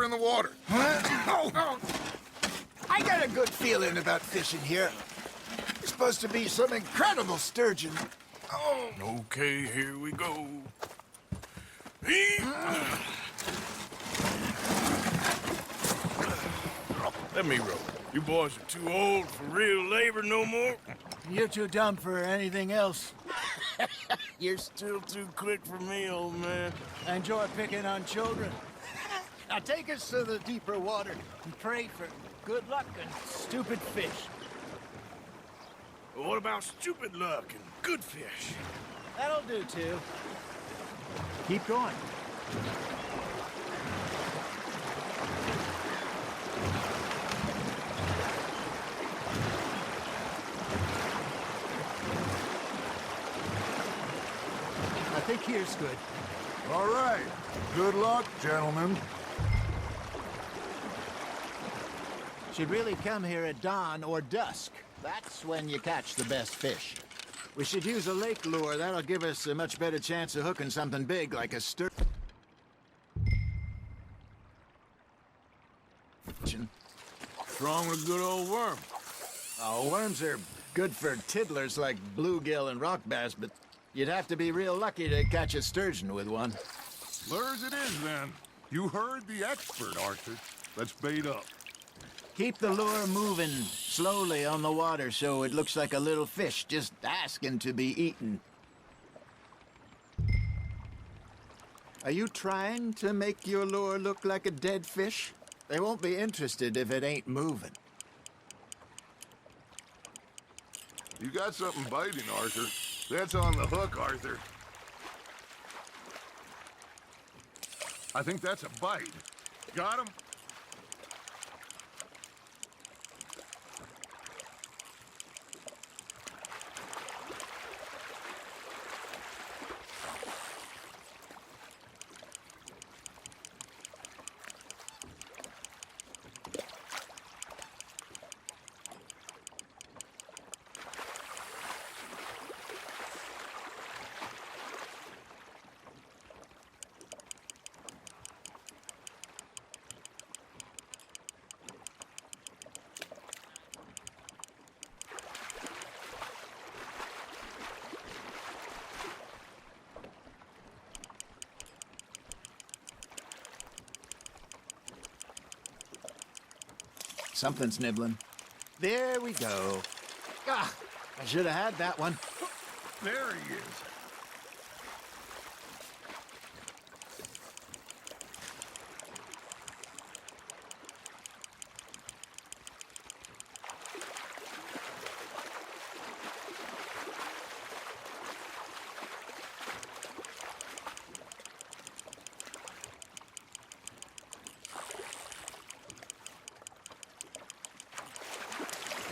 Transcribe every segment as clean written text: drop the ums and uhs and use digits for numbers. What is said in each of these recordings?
her in the water. Oh, I got a good feeling about fishing here. It's supposed to be some incredible sturgeon. Oh. Okay, here we go. Let me row. You boys are too old for real labor no more. You're too dumb for anything else. You're still too quick for me, old man. I enjoy picking on children. Now take us to the deeper water and pray for good luck and stupid fish. Well, what about stupid luck and good fish? That'll do, too. Keep going. I think here's good. All right. Good luck, gentlemen. Should really come here at dawn or dusk. That's when you catch the best fish. We should use a lake lure. That'll give us a much better chance of hooking something big like a sturgeon. What's wrong with a good old worm? Oh, worms are good for tiddlers like bluegill and rock bass, but you'd have to be real lucky to catch a sturgeon with one. Lures it is, then. You heard the expert, Arthur. Let's bait up. Keep the lure moving slowly on the water so it looks like a little fish just asking to be eaten. Are you trying to make your lure look like a dead fish? They won't be interested if it ain't moving. You got something biting, Arthur. That's on the hook, Arthur. I think that's a bite. Got him? Something's nibbling. There we go. Ah, I should have had that one. There he is.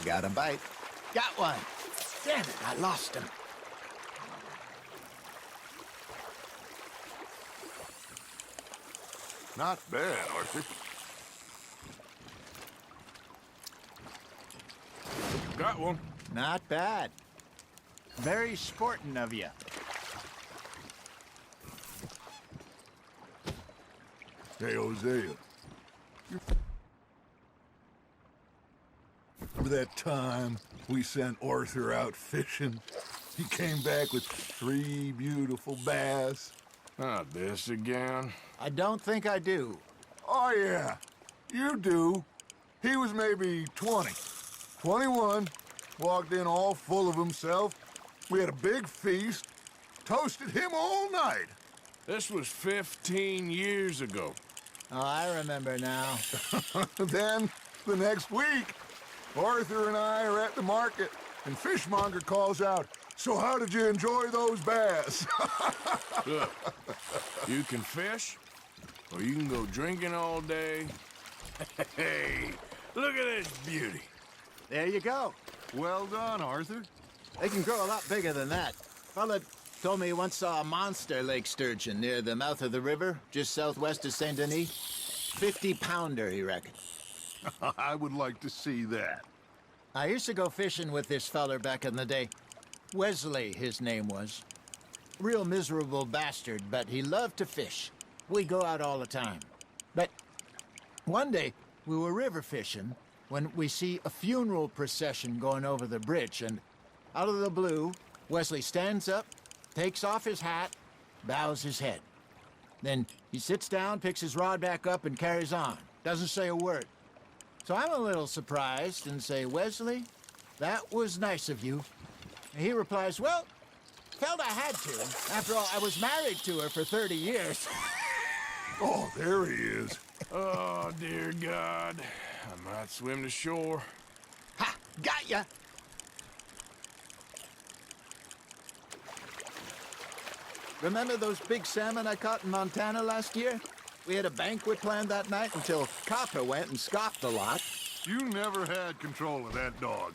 I got a bite. Got one. Damn it, I lost him. Not bad, Arthur. Got one. Not bad. Very sporting of you. Hey, Hosea. Remember that time we sent Arthur out fishing? He came back with 3 beautiful bass. Not this again. I don't think I do. Oh, yeah. You do. He was maybe 20. 21. Walked in all full of himself. We had a big feast. Toasted him all night. This was 15 years ago. Oh, I remember now. Then, the next week, Arthur and I are at the market, and Fishmonger calls out, "So how did you enjoy those bass?" Look, you can fish, or you can go drinking all day. Hey, look at this beauty. There you go. Well done, Arthur. They can grow a lot bigger than that. Fella told me he once saw a monster lake sturgeon near the mouth of the river, just southwest of Saint Denis. 50-pounder, he reckoned. I would like to see that. I used to go fishing with this feller back in the day. Wesley, his name was. Real miserable bastard, but he loved to fish. We go out all the time. But One day, we were river fishing when we see a funeral procession going over the bridge, and out of the blue, Wesley stands up, takes off his hat, bows his head. Then he sits down, picks his rod back up, and carries on. Doesn't say a word. So I'm a little surprised and say, Wesley, that was nice of you. And he replies, well, felt I had to. After all, I was married to her for 30 years. Oh, there he is. Oh, dear God. I might swim to shore. Ha! Got ya! Remember those big salmon I caught in Montana last year? We had a banquet planned that night until Copper went and scoffed a lot. You never had control of that dog.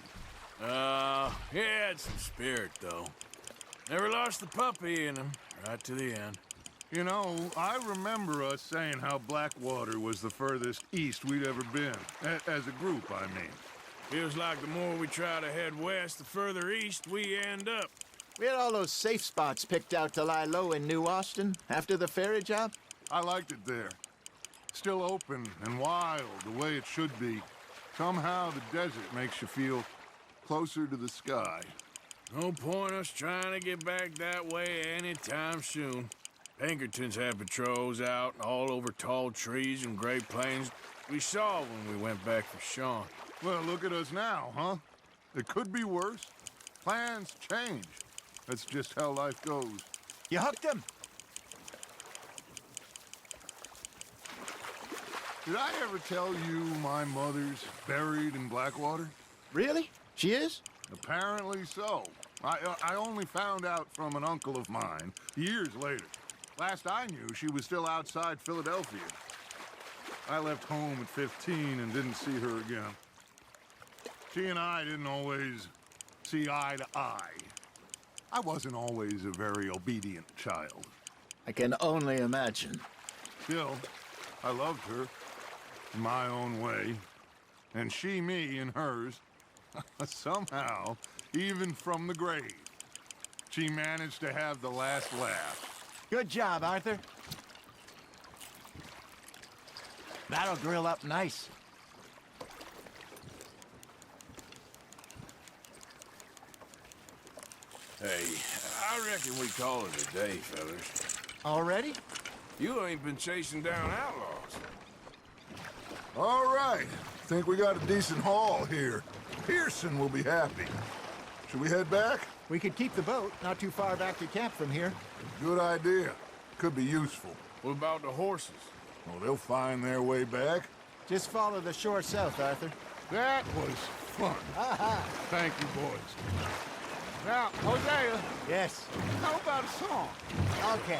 He had some spirit, though. Never lost the puppy in him, right to the end. You know, I remember us saying how Blackwater was the furthest east we'd ever been. As a group, I mean. Feels like the more we try to head west, the further east we end up. We had all those safe spots picked out to lie low in New Austin after the ferry job. I liked it there. Still open and wild, the way it should be. Somehow the desert makes you feel closer to the sky. No point us trying to get back that way anytime soon. Pinkertons had patrols out all over tall trees and Great Plains. We saw when we went back for Sean. Well, look at us now, huh? It could be worse. Plans change. That's just how life goes. You hooked him? Did I ever tell you my mother's buried in Blackwater? Really? She is? Apparently so. I only found out from an uncle of mine years later. Last I knew, she was still outside Philadelphia. I left home at 15 and didn't see her again. She and I didn't always see eye to eye. I wasn't always a very obedient child. I can only imagine. Still, I loved her in my own way, and she me in hers. Somehow, even from the grave, she managed to have the last laugh. Good job, Arthur. That'll grill up nice. Hey, I reckon we call it a day, fellas. Already? You ain't been chasing down outlaws. All right, think we got a decent haul here. Pearson will be happy. Should we head back? We could keep the boat not too far back to camp from here. Good idea. Could be useful. What about the horses? Well, they'll find their way back. Just follow the shore south, Arthur. That was fun. Thank you, boys. Now, Hosea, Yes. how about a song? Okay.